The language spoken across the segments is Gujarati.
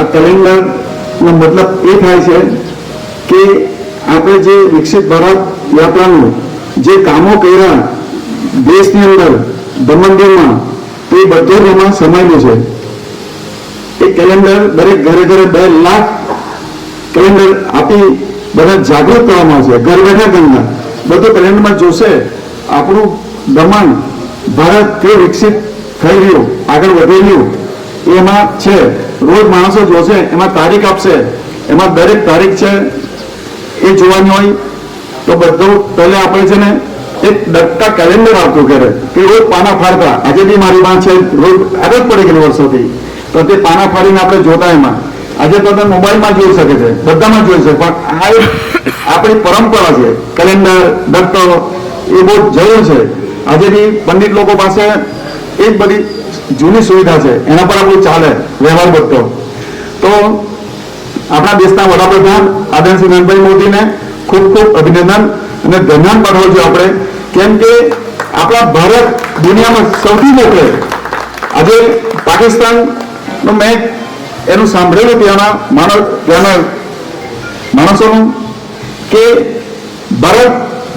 આ કેલેન્ડરનો મતલબ એ થાય છે કે આપણે જે વિકસિત ભારત યાત્રાનું જે કામો કર્યા દેશની અંદર દમણ-દીવમાં તે બધું એમાં સમાયેલું છે. એ કેલેન્ડર દરેક ઘરે ઘરે 2 લાખ કેલેન્ડર આપી બધા જાગૃત કરવામાં આવશે. ઘર બેઠા ગંગા બધું કેલેન્ડરમાં જોશે આપણું દમણ ભારત કેવું વિકસિત થઈ રહ્યું, આગળ વધી રહ્યું એમાં છે. રોજ માણસો જોશે, એમાં તારીખ આપશે, એમાં દરેક તારીખ છે એ જોવાની હોય તો બધું પહેલે આપણે છે ને એક ડટ્ટા કેલેન્ડર આવતું કરે કે રોજ પાના ફાડતા. આજે બી મારી પાસે છે, રોજ આદત પડી ગયેલી વર્ષોથી, તો તે પાના ફાડીને આપણે જોતા. એમાં આજે તો તમે મોબાઈલમાં જોઈ શકે છે, બધામાં જોઈ શકે, પણ આ એક આપણી પરંપરા છે. કેલેન્ડર ડટ્ટો એ બહુ જરૂર છે. આજે બી પંડિત લોકો પાસે એ જ બધી જૂની સુવિધા છે, એના પર આપણું ચાલે વ્યવહાર બધો. તો આપણા દેશના વડાપ્રધાન આદરણીય શ્રી નરેન્દ્રભાઈ મોદીને ખૂબ ખૂબ અભિનંદન અને ધન્યવાદ પાઠવું છું આપણે, કેમ કે આપણા ભારત દુનિયામાં સૌથી મોકલે. આજે પાકિસ્તાનનું મેં એનું સાંભળેલું ત્યાંના માણસોનું કે ભારત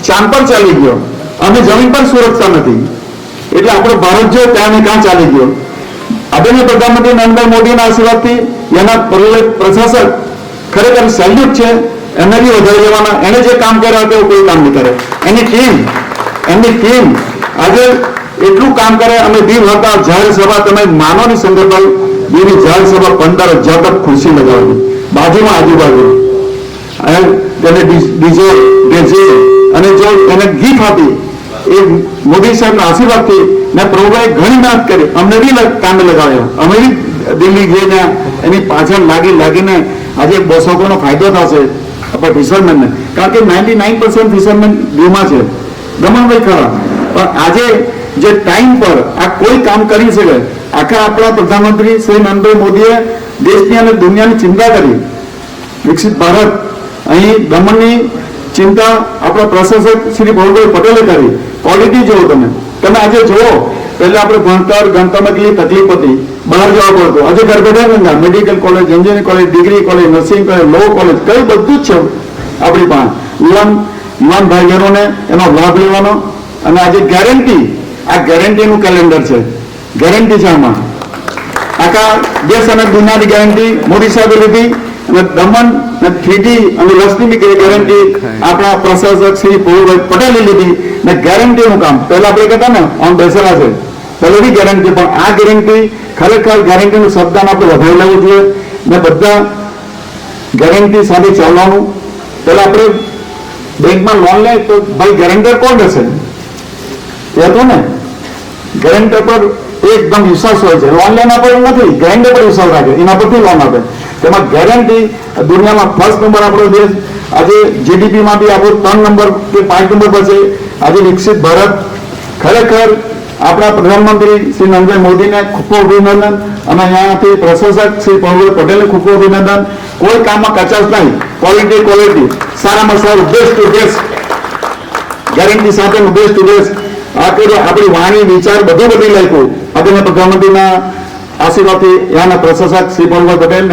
ચાંદ પર ચાલી ગયો, અમે જમીન પર સુરક્ષા નથી, એટલે આપણો ભારત જો ત્યાં ને ક્યાં ચાલી ગયો. આદરણીય પ્રધાનમંત્રી નરેન્દ્ર મોદીના આશીર્વાદથી એના પ્રશાસક ખરેખર સેલ્યુટ છે. એને બી વધારી લેવાના. એને જે કામ કર્યા તેવું કોઈ કામ નહીં કરે. એમની ટીમ આજે એટલું કામ કરે. અમે દીવ હતા, જાહેર સભા તમે માનો ની સંગતભાઈ, દીવની જાહેર સભા 15,000 તક ખુરશી લગાવેલી બાજુમાં આજુબાજુ, તેને ડીજે અને જો એને ગીત આપી એ મોદી સાહેબના આશીર્વાદથી ને પ્રભુભાઈ ઘણી મહેનત કરી. અમને બી કામે લગાવ્યા. અમે બી દિલ્હી જઈને એની પાછળ લાગીને આજે 200 નો ફાયદો થશે આપણા ફિશરમેનને, કારણ કે 99% ફિશરમેન દીવમાં છે. દમણભાઈ ખરા, પણ આજે જે ટાઈમ પર આ કોઈ કામ કરી શકે. આખા આપણા પ્રધાનમંત્રી શ્રી નરેન્દ્ર મોદીએ દેશની અને દુનિયાની ચિંતા કરી. વિકસિત ભારત અહીં દમણની ચિંતા આપણા પ્રશાસક શ્રી ભૌરભાઈ પટેલે કરી. ક્વોલિટી જુઓ તમે આજે જુઓ. પહેલા આપણે ભણતર ગણતરમાં કેટલી તકલીફ હતી, બહાર જવા પડતું. આજે ઘર બેઠા Ganga medical college, engineering college, degree college, nursing college, law college, કઈ બધું જ છે આપણી પાસે. યુવાન ભાઈ બહેનોને એનો લાભ લેવાનો. અને આજે ગેરંટી, આ ગેરંટીનું કેલેન્ડર છે. ગેરંટી છે આમાં, આખા દેશ અને દુનિયાની ગેરંટી મોદી સાહેબે લીધી. અને દમણ 3D અને લક્ષ્મી ગેરંટી આપણા પ્રશાસક શ્રી ભૌરભાઈ પટેલે લીધી. ને ગેરંટીનું કામ પહેલા આપણે કહેતા ને ઓન બેસેલા છે પહેલેથી ગેરંટી, પણ આ ગેરંટી ખરેખર ગેરંટીનું શબ્દાન આપણે વધારી લેવું જોઈએ ને બધા ગેરંટી સાથે ચાલવાનું. પહેલા આપણે બેંકમાં લોન લે તો ભાઈ ગેરંટર કોણ રહેશે એ તો ને, ગેરંટર પર એકદમ વિશ્વાસ હોય છે. લોન લેના પર નથી, ગેરંટર પર વિશ્વાસ રાખે, એના પરથી લોન આપે. તેમાં ગેરંટી દુનિયામાં ફર્સ્ટ નંબર આપણો દેશ. આજે જીડીપીમાં બી આપણો 3 નંબર કે 5 નંબર પર છે. આજે વિકસિત ભારત ખરેખર આપણા પ્રધાનમંત્રી શ્રી નરેન્દ્ર મોદીને ખૂબ ખૂબ અભિનંદન અને અહીંયાથી પ્રશાસક શ્રી ભૌરભાઈ પટેલને ખૂબ ખૂબ અભિનંદન. કોઈ કામમાં કચાશ નહીં, ક્વોલિટી સારામાં સારું, બેસ્ટ ટુ બેસ્ટ ગેરંટી સાથેનું બેસ્ટ ટુ બેસ્ટ. આપણી વાણી વિચાર બધું બદલી નાખ્યું આદરણીય પ્રધાનમંત્રીના આશીર્વાદથી. અહીંયાના પ્રશાસક શ્રી ભૌરભાઈ પટેલ